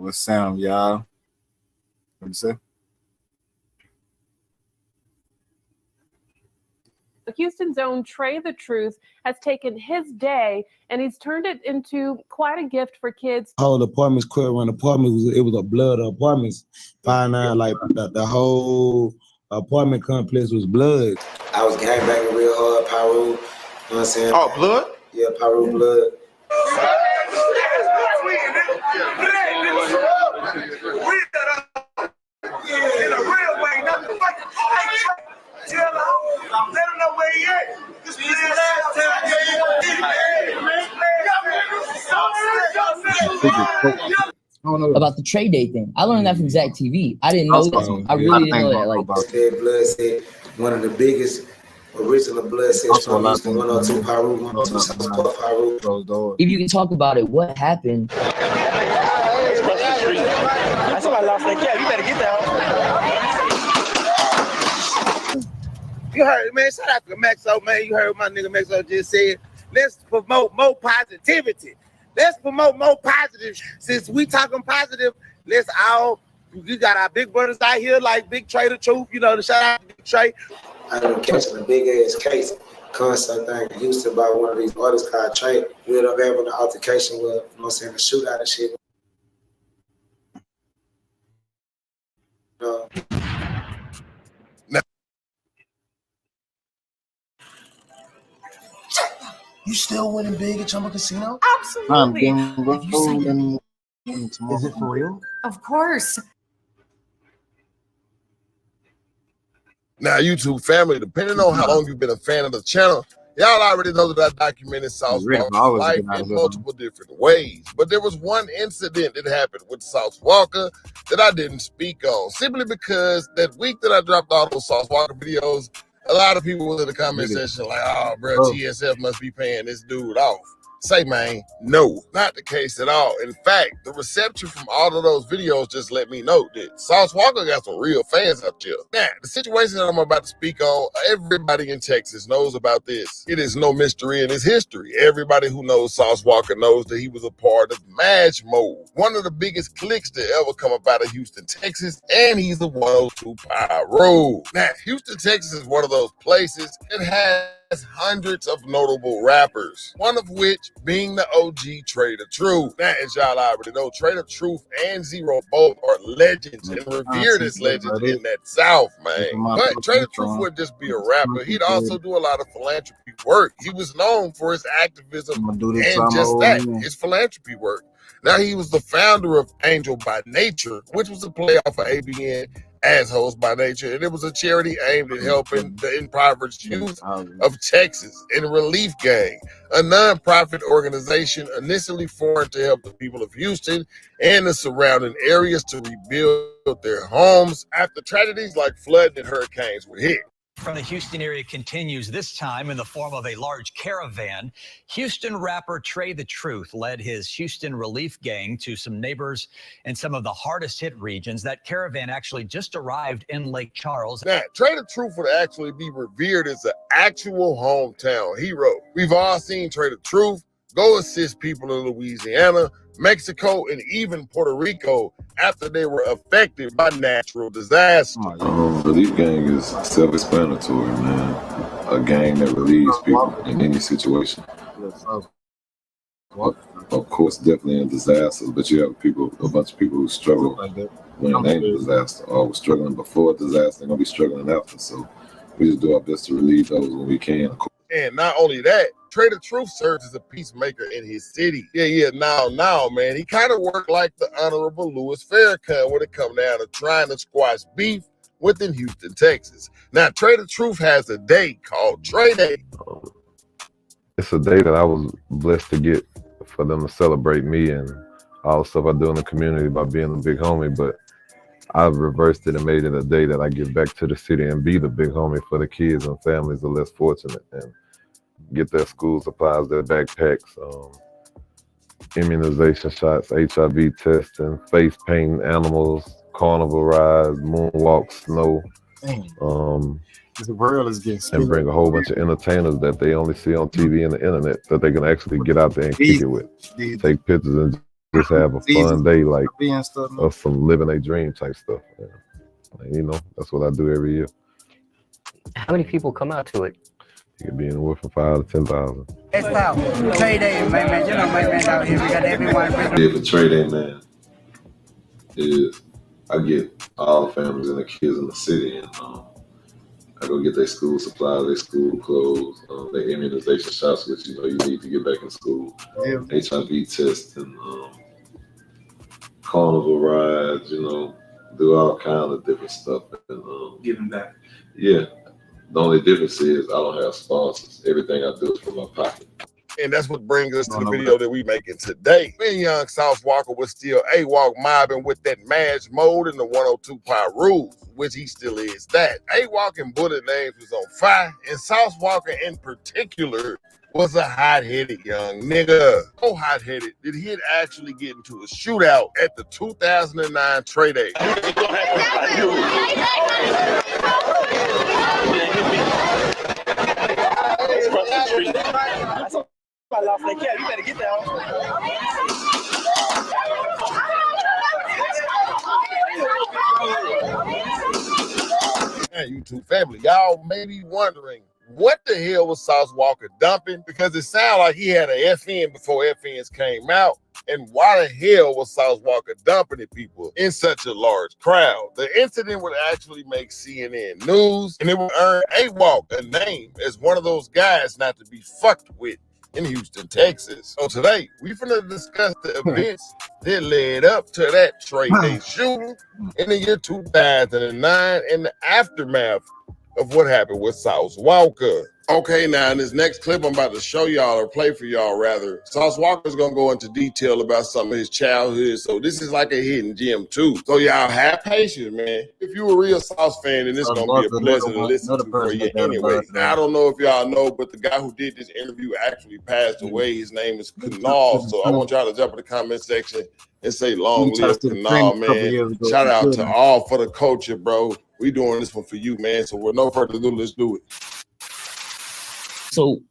with Sam, y'all. What'd you say? Houston's own Trey the Truth has taken his day and he's turned it into quite a gift for kids. Whole apartments quit when apartments, it was a blood of apartments. Like the whole apartment complex was blood. I was gangbanging real hard, Pyro. You know what I'm saying? Oh, blood? Yeah, Pyro blood. In a real way, nothing like tell him, let him know where he at. This is the last time. About the Trey Day thing. I learned that from Zach TV. I didn't know that. I really didn't know that. Like Blood said one of the biggest original blood sets from Houston, 102 Pyro, 102 South Pyro. If you can talk about it, what happened? Somebody lost their cap. You better get that. You heard, man. Shout out to Maxo, man. You heard what my nigga Maxo just said. Let's promote more positivity. Let's promote more positive. Since we talking positive, let's all. We got our big brothers out here like Big Trey the Truth. You know, the shout out to Big Trey. I ended up catching a big ass case. Concert thing in Houston about one of these artists called Trey. We ended up having an altercation with, you know what I'm saying, a shootout and shit. You still winning big at Chumba Casino? Absolutely. Is it for real? Of course. Now, YouTube family, depending on how long you've been a fan of the channel, y'all already know that I documented Sauce Walka's life in multiple different ways. But there was one incident that happened with Sauce Walka that I didn't speak on, simply because that week that I dropped all those Sauce Walka videos, a lot of people was in the comment section like, oh, bro, TSF must be paying this dude off. Say, man, no, not the case at all. In fact, the reception from all of those videos just let me know that Sauce Walka got some real fans up here. Now, the situation that I'm about to speak on, everybody in Texas knows about this. It is no mystery in its history. Everybody who knows Sauce Walka knows that he was a part of Mash Mode, one of the biggest cliques to ever come up out of Houston, Texas, and he's the 102 Pyro. Now, Houston, Texas is one of those places that has hundreds of notable rappers, one of which being the OG Trey the Truth. Now, as y'all already know, Trey the Truth and Zero both are legends and revered as legends in that South, man. But Trey the Truth wouldn't just be a rapper. He'd also do a lot of philanthropy work. He was known for his activism and just that, his philanthropy work. Now, he was the founder of Angel by Nature, which was a play off of ABN, Assholes by Nature, and it was a charity aimed at helping the impoverished youth of Texas and Relief Gang, a non-profit organization initially formed to help the people of Houston and the surrounding areas to rebuild their homes after tragedies like flood and hurricanes were hit. From the Houston area continues, this time in the form of a large caravan. Houston rapper Trey the Truth led his Houston Relief Gang to some neighbors in some of the hardest hit regions. That caravan actually just arrived in Lake Charles. Now, Trey the Truth would actually be revered as an actual hometown hero. We've all seen Trey the Truth go assist people in Louisiana, Mexico, and even Puerto Rico after they were affected by natural disasters. Relief Gang is self-explanatory, man. A gang that relieves people in any situation. Of course, definitely in disasters, but you have a bunch of people who struggle when it ain't a disaster, or was struggling before a disaster, they're gonna be struggling after. So we just do our best to relieve those when we can. And not only that, Trey the Truth serves as a peacemaker in his city. Now, man, he kind of worked like the Honorable Louis Farrakhan when it come down to trying to squash beef within Houston, Texas. Now, Trey the Truth has a day called Trey Day. It's a day that I was blessed to get for them to celebrate me and all the stuff I do in the community by being a big homie, but I've reversed it and made it a day that I give back to the city and be the big homie for the kids and families that are less fortunate and get their school supplies, their backpacks, immunization shots, HIV testing, face painting animals, carnival rides, moonwalks, snow. The world is getting and bring a whole bunch of entertainers that they only see on TV and the internet that they can actually get out there and kick it with. Take pictures and just have a fun day, like stuff, or some living a dream type stuff. Yeah. Like, you know, that's what I do every year. How many people come out to it? You could be anywhere from 5,000 to 10,000. It's about Trade Day, man. You know, man, out here we got everyone. Yeah, for Trade Day, man, is I get all the families and the kids in the city, and I go get their school supplies, their school clothes, their immunization shots, which you know you need to get back in school. Yeah. HIV tests and carnival rides, you know, do all kinds of different stuff. And giving back. Yeah. The only difference is I don't have sponsors. Everything I do is from my pocket. And that's what brings us to the video that we making today. Me and young Sauce Walka was still A-Walk mobbing with that match mode and the 102 Pyru, which he still is that. A-Walk and Bullet Names was on fire, and Sauce Walka in particular was a hot-headed young nigga. So hot-headed that he'd actually get into a shootout at the 2009 Trade Day. I lost that cat. You better get that Hey, YouTube family, y'all may be wondering what the hell was Sauce Walka dumping? Because it sounded like he had an FN before FNs came out. And why the hell was Sauce Walka dumping at people in such a large crowd? The incident would actually make CNN news, and it would earn A-Walk a name as one of those guys not to be fucked with in Houston, Texas. So today, we finna discuss the events that led up to that Trade Day shooting in the year 2009 and the aftermath of what happened with Sauce Walka. Okay, now in this next clip I'm about to show y'all, or play for y'all rather, Sauce Walka's gonna go into detail about some of his childhood, so this is like a hidden gem too. So y'all have patience, man. If you're a real Sauce fan, then this is gonna be a pleasure to listen to for you anyway. Now, I don't know if y'all know, but the guy who did this interview actually passed away. His name is Kunal, so I want y'all to jump in the comment section and say long live Kunal, man. Shout out to all for the culture, bro. We doing this one for you, man. So with no further ado, let's do it. So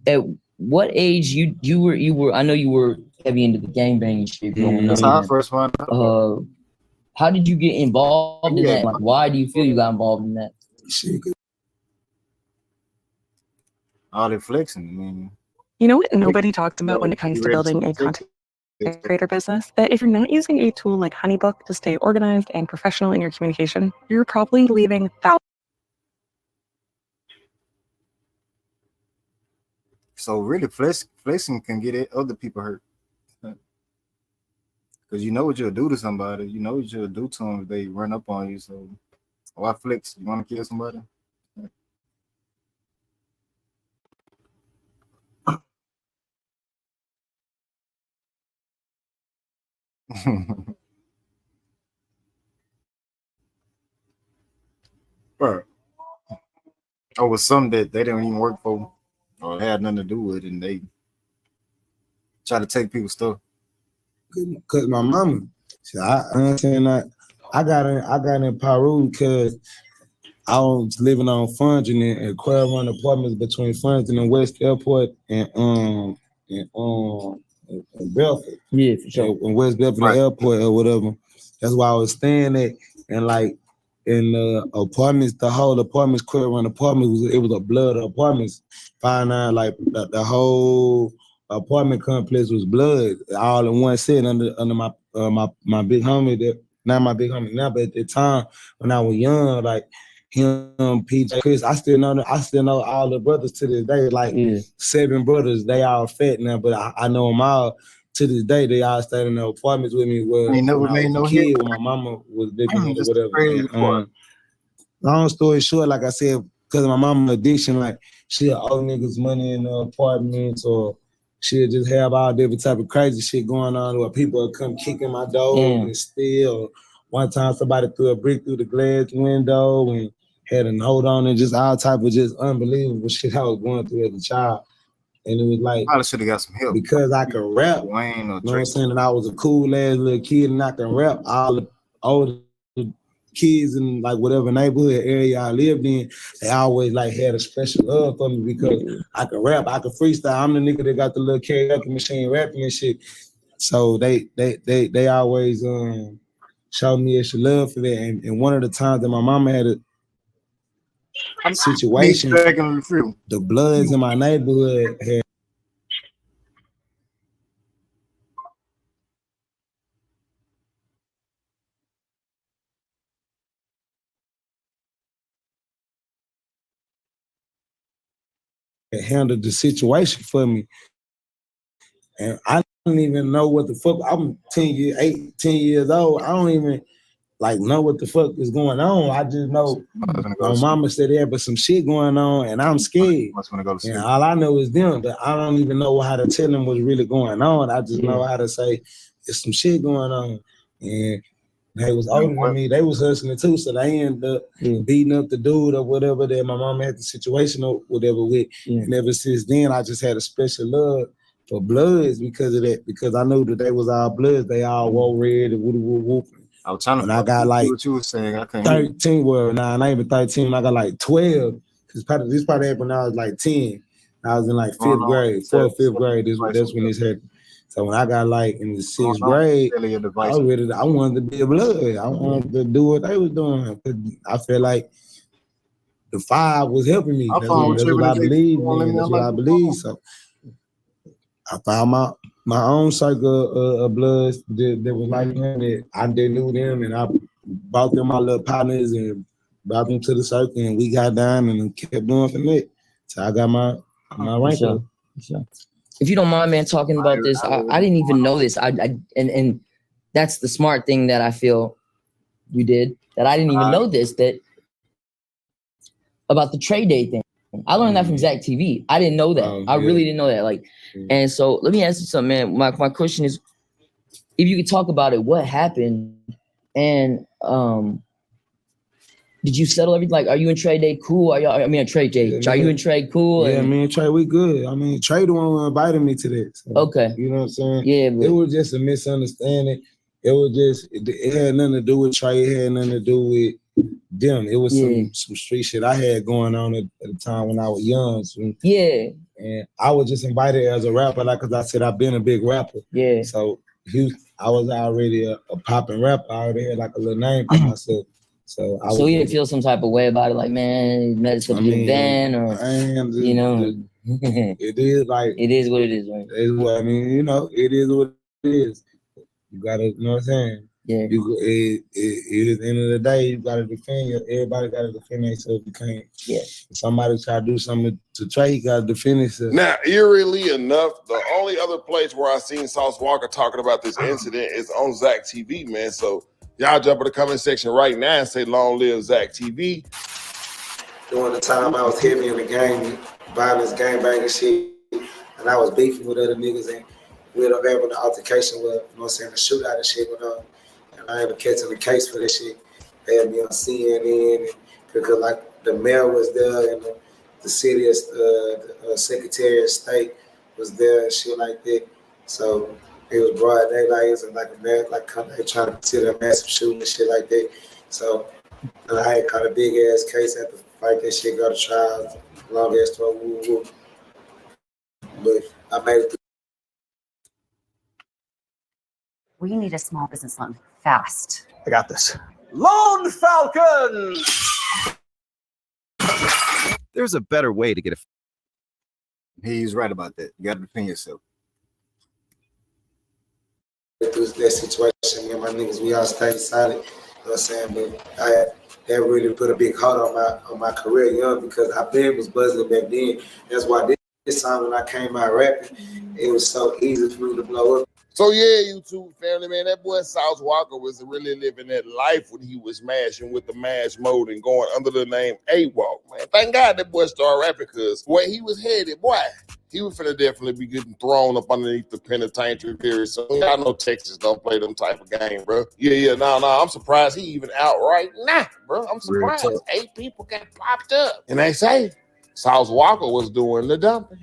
at what age you were I know you were heavy into the gangbanging shit. That's how I first found out. How did you get involved in that? Like, why do you feel you got involved in that? All the flexing, I mean. You know what nobody talks about when it comes to building a content creator business? That if you're not using a tool like HoneyBook to stay organized and professional in your communication, you're probably leaving thousands. So really, flexing can get other people hurt. Because you know what you'll do to somebody. You know what you'll do to them if they run up on you. So why flex? You want to kill somebody? Bro. Or was something that they didn't even work for or had nothing to do with, and they try to take people's stuff. Cause my mama, I got in Peru because I was living on Funding and Quail Run apartments between Funding and West Airport and Belford. Yeah, for sure. In West Belford Airport or whatever. That's why I was staying at, and like in the apartments, the whole apartments, Quail Run apartments, it was a blood apartments. Find out like the whole apartment complex was blood, all in one set under my my big homie that not my big homie now, but at the time when I was young, like him, PJ, Chris, I still know all the brothers to this day, like 7 brothers. They all fat now, but I know them all to this day. They all stayed in the apartments with me. Well, they never made no kid when my mama was living or whatever. Long story short, like I said, because of my mama addiction, like she'll owe niggas money in the apartments, or she'll just have all different type of crazy shit going on, where people will come kicking my door and steal. One time somebody threw a brick through the glass window and had a note on it, just all type of just unbelievable shit I was going through as a child. And it was like, I should have got some help because I could rap. Wayne or you know what I'm saying? And I was a cool ass little kid and I can rap. All the older kids in like whatever neighborhood area I lived in, they always like had a special love for me because I could rap, I could freestyle. I'm the nigga that got the little karaoke machine rapping and shit. So they always showed me extra love for that. And one of the times that my mama had a situation, the Bloods in my neighborhood had handled the situation for me. And I don't even know what the fuck. I'm 10 years old. I don't even like know what the fuck is going on. I just know my mama said there was some shit going on and I'm scared. And all I know is them, but I don't even know how to tell them what's really going on. I just know how to say there's some shit going on. And they was older than me. They was hustling too, so they ended up beating up the dude or whatever that my mama had the situation or whatever with. And ever since then, I just had a special love for Bloods because of that. Because I knew that they was all Bloods. They all wore red and whoop. I was trying to. When I got like what you were saying, I can't 13, well, nah, not even 13. I got like 12. This probably happened when I was like 10. I was in like fifth grade, fourth, fifth grade. That's when this happened. So when I got like in the sixth grade, I wanted to be a Blood. I wanted to do what they was doing. I felt like the five was helping me. That's what I believe, man. That's what I believe. So I found my own circle of Bloods that was like him, that I didn't know them, and I brought them my little partners and brought them to the circle, and we got down and kept going from there. So I got my rank up. Sure. If you don't mind, man, talking about this, I didn't even know this. And that's the smart thing that I feel you did, that I didn't even know this, that about the trade day thing. I learned that from Zach TV. I didn't know that. I really didn't know that. Like, and so let me ask you something, man. My question is, if you could talk about it, what happened? And did you settle everything? Like, are you and Trey Day cool? Are you Trey Day? Are you and Trey cool? Yeah, me and Trey, we good. I mean, Trey the one who invited me to this. So, okay. You know what I'm saying? Yeah, but it was just a misunderstanding. It was just, it had nothing to do with Trey. It had nothing to do with them. It was some street shit I had going on at the time when I was young. So, and I was just invited as a rapper, like, cause I said I've been a big rapper. Yeah. So I was already a popping rapper. I already had like a little name for myself. So you didn't feel some type of way about it, like, man, met us at the event, or you know, it is like it is what it is, right? It's what I mean, you know, it is what it is. You gotta, you know what I'm saying? Yeah. It is the end of the day, you gotta defend. Everybody gotta defend themselves. You can't. Yeah. If somebody try to do something to Trey, you gotta defend himself. Now, eerily enough, the only other place where I seen Sauce Walka talking about this incident is on Zach TV, man. So y'all jump in the comment section right now and say long live Zach TV. During the time I was heavy in the game, violence, gangbanging shit, and I was beefing with other niggas, and we ended up having an altercation with, you know what I'm saying, a shootout and shit went on. And I ended up catching the case for this shit. They had me on CNN, and because like the mayor was there, and the city, the Secretary of State was there and shit like that. So it was broad daylight, it was like a mayor, like they trying to consider a massive shooting and shit like that. So I had caught a big ass case at the fight, that shit go to trial, long ass story, woo. But I made it through. We need a small business loan fast. I got this. Lone Falcon! There's a better way to get a. He's right about that. You got to defend yourself. Through that situation, me and my niggas, we all stayed solid. You know what I'm saying? But that really put a big hold on my career young, because I was buzzing back then. That's why this time when I came out rapping, it was so easy for me to blow up. So yeah, YouTube family, man, that boy Sauce Walka was really living that life when he was mashing with the mash mode and going under the name AWOL, man. Thank God that boy started rapping, because where he was headed, boy, he was finna definitely be getting thrown up underneath the penitentiary very soon. Y'all know Texas don't play them type of game, bro. Yeah, no, I'm surprised he even out right now, bro. I'm surprised 8 people got popped up. And they say Sauce Walka was doing the dumping.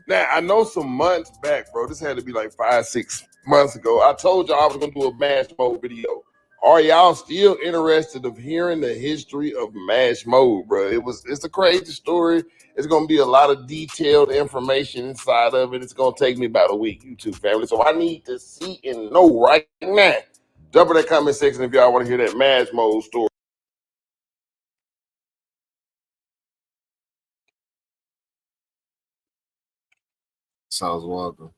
Now, I know some months back, bro, this had to be like 5-6 months ago, I told y'all I was gonna do a mash mode video Are y'all still interested of hearing the history of Mash Mode, bro? It's a crazy story. It's gonna be a lot of detailed information inside of it. It's gonna take me about a week, YouTube family. So I need to see and know right now. Jump in that comment section if y'all want to hear that Mash Mode story. Sounds Walka.